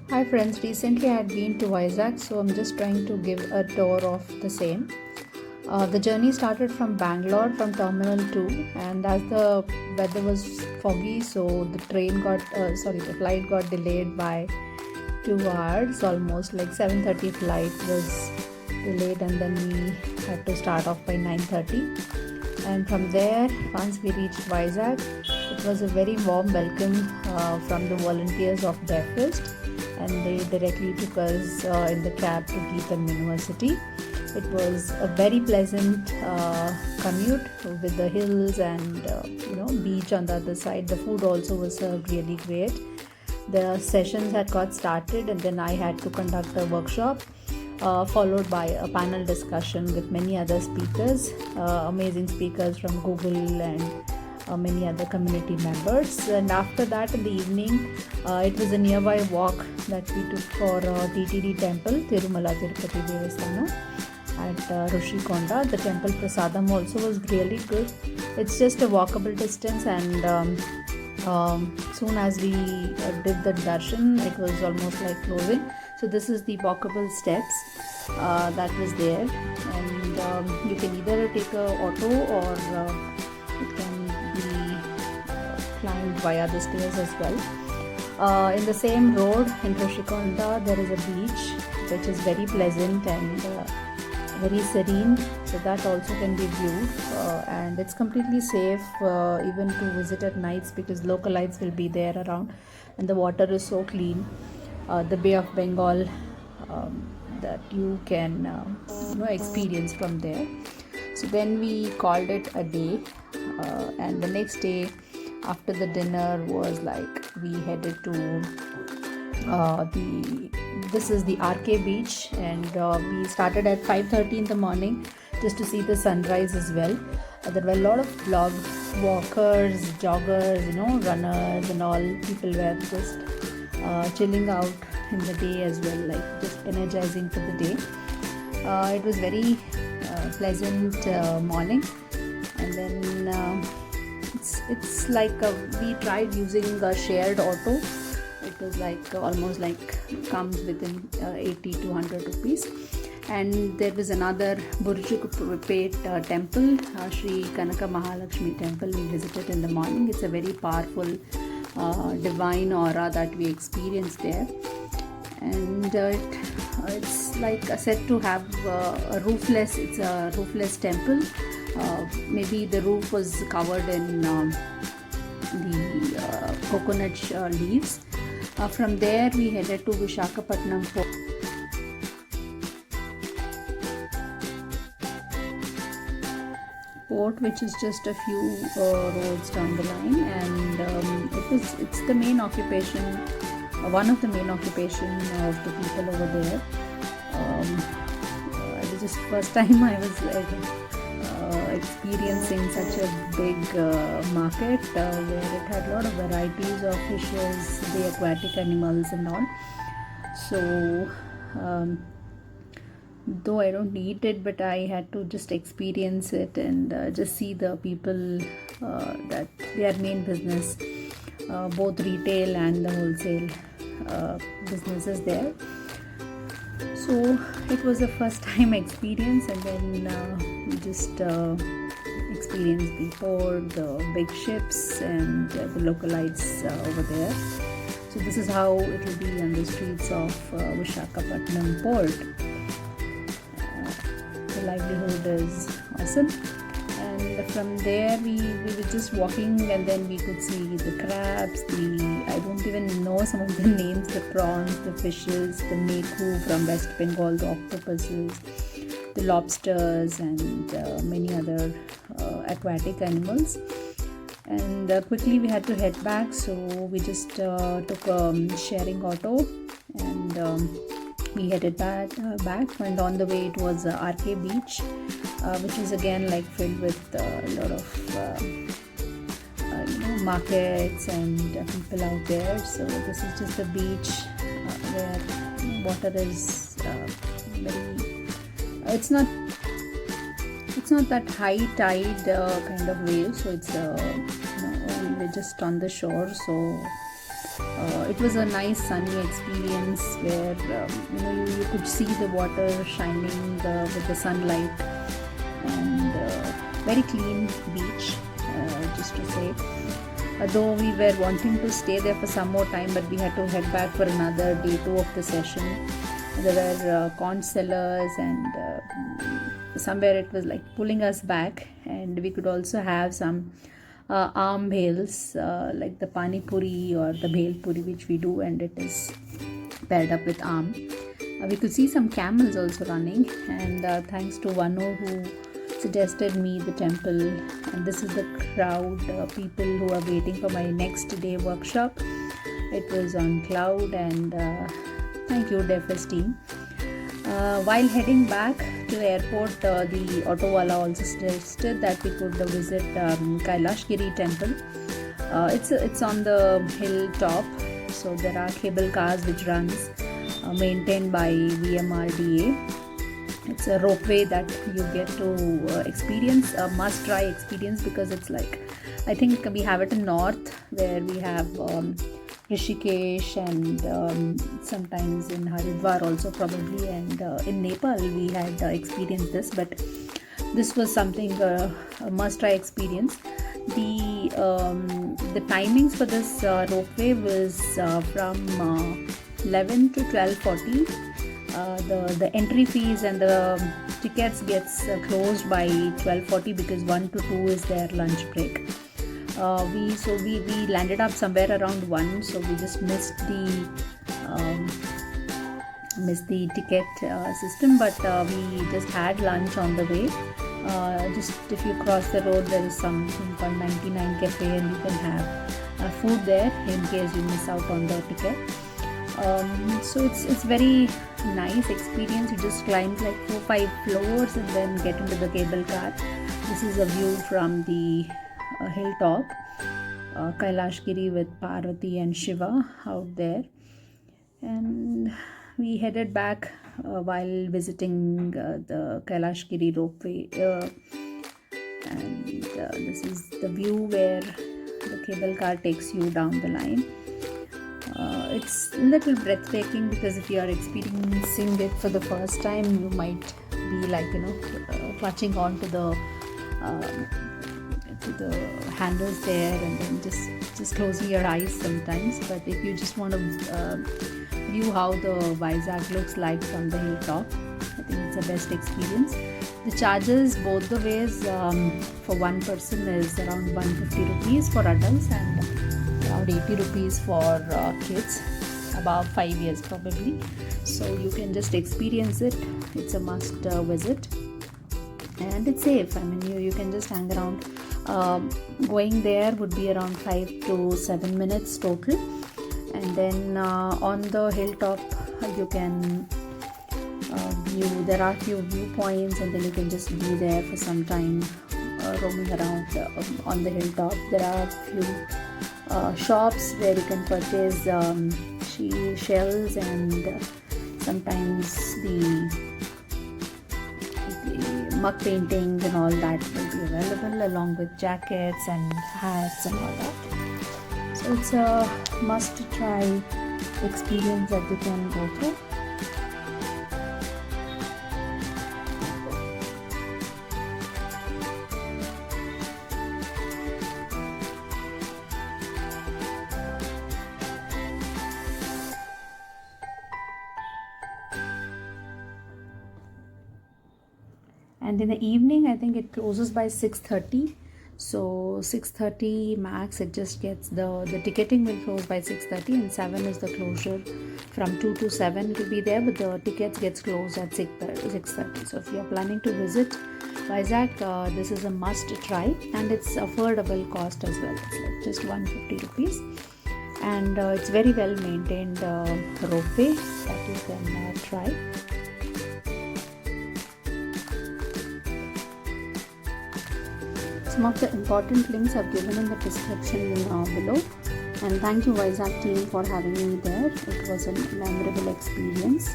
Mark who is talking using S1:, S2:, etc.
S1: Hi friends, recently I had been to Vizag, so I'm just trying to give a tour of the same. The journey started from Bangalore from Terminal 2, and as the weather was foggy, so the flight got delayed by 2 hours, almost like 7:30 flight was delayed, and then we had to start off by 9:30. And from there, once we reached Vizag, it was a very warm welcome from the volunteers of breakfast, and they directly took us in the cab to Geetham University. It was a very pleasant commute with the hills and beach on the other side. The food also was served really great. The sessions had got started, and then I had to conduct a workshop followed by a panel discussion with many other speakers, amazing speakers from Google and many other community members. And after that, in the evening, it was a nearby walk that we took for TTD temple, Tirumala Tirupati Devasthana at Rushikonda. The temple prasadam also was really good. It's just a walkable distance, and soon as we did the darshan, it was almost like closing. So this is the walkable steps that was there, and you can either take a auto or it can be climbed via the stairs as well. In the same road in Rushikonda, there is a beach which is very pleasant and very serene, so that also can be viewed, and it's completely safe even to visit at nights because localites will be there around, and the water is so clean. The Bay of Bengal that you can experience from there. So then we called it a day, and the next day after the dinner was like we headed to this is the RK beach, and we started at 5:30 in the morning just to see the sunrise as well. There were a lot of walkers, joggers, runners, and all people were just chilling out in the day as well, like just energizing for the day. It was very pleasant morning, and then it's like we tried using a shared auto. It was like almost like comes within 80 to 100 rupees. And there was another Burjupet temple, Sri Kanaka Mahalakshmi temple we visited in the morning. It's a very powerful divine aura that we experienced there, and it's like said to have it's a roofless temple. Maybe the roof was covered in the coconut leaves. From there we headed to Visakhapatnam port, which is just a few roads down the line, and it's the main occupation, one of the main occupation of the people over there. It was just first time I was experiencing such a big market where it had a lot of varieties of fishes, the aquatic animals and all. So though I don't eat it, but I had to just experience it and just see the people that their main business, both retail and the wholesale businesses there. So it was a first time experience, and then we just experienced the port, the big ships, and the localites over there. So this is how it will be on the streets of Visakhapatnam port. The livelihood is awesome, and from there we were just walking, and then we could see the crabs, I don't even know some of the names, the prawns, the fishes, the meku from West Bengal, the octopuses, the lobsters, and many other aquatic animals. And quickly we had to head back, so we just took a sharing auto, and we headed back, and on the way it was RK beach, which is again like filled with a lot of markets and people out there. So this is just a beach where water is very it's not that high tide kind of wave, so it's we're just on the shore, so It was a nice sunny experience where you could see the water shining with the sunlight, and very clean beach, just to say. Though we were wanting to stay there for some more time, but we had to head back for another day 2 of the session. There were conch sellers, and somewhere it was like pulling us back, and we could also have some arm bhels, like the pani puri or the bhel puri, which we do, and it is paired up with arm. We could see some camels also running, and thanks to Vanu who suggested me the temple. And this is the crowd, people who are waiting for my next day workshop. It was on cloud, and thank you DEFIS team. While heading back to the airport, the auto wala also suggested that we could visit Kailashgiri temple. It's on the hilltop, so there are cable cars which runs, maintained by VMRDA. It's a ropeway that you get to experience, a must-try experience, because it's like, I think we have it in north where we have Rishikesh, and sometimes in Haridwar also probably, and in Nepal we had experienced this, but this was something a must-try experience. The timings for this ropeway was from 11 to 12:40. The entry fees and the tickets gets closed by 12:40 because 1 to 2 is their lunch break. We landed up somewhere around 1, so we just missed the ticket system, but we just had lunch on the way. Just if you cross the road, there is something called 99 Cafe, and you can have food there in case you miss out on the ticket. So it's very nice experience. You just climb like 4-5 floors and then get into the cable car. This is a view from the hilltop, Kailashgiri, with Parvati and Shiva out there. And we headed back while visiting the Kailashgiri ropeway, and this is the view where the cable car takes you down the line. It's a little breathtaking, because if you are experiencing it for the first time, you might be like clutching on to the handles there, and then just closing your eyes sometimes. But if you just want to view how the Vizag looks like from the hilltop, I think it's the best experience. The charges both the ways for one person is around 150 rupees for adults and around 80 rupees for kids above 5 years probably. So you can just experience it. It's a must visit, and it's safe. I mean, you can just hang around. Going there would be around 5 to 7 minutes total, and then on the hilltop you can view. There are few viewpoints, and then you can just be there for some time, roaming around on the hilltop. There are few shops where you can purchase shells, and sometimes the mug paintings and all that will be available, along with jackets and hats and all that. So it's a must try experience that you can go through. And in the evening, I think it closes by 6:30. So 6:30 max, it just gets the ticketing will close by 6:30, and 7 is the closure. From 2 to 7 it will be there, but the tickets gets closed at 6:30. So if you are planning to visit Vizag, this is a must try, and it's affordable cost as well. It's like just 150 rupees, and it's very well maintained ropeway that you can try. Some of the important links are given in the description below, and thank you Vizag team for having me there. It was a memorable experience.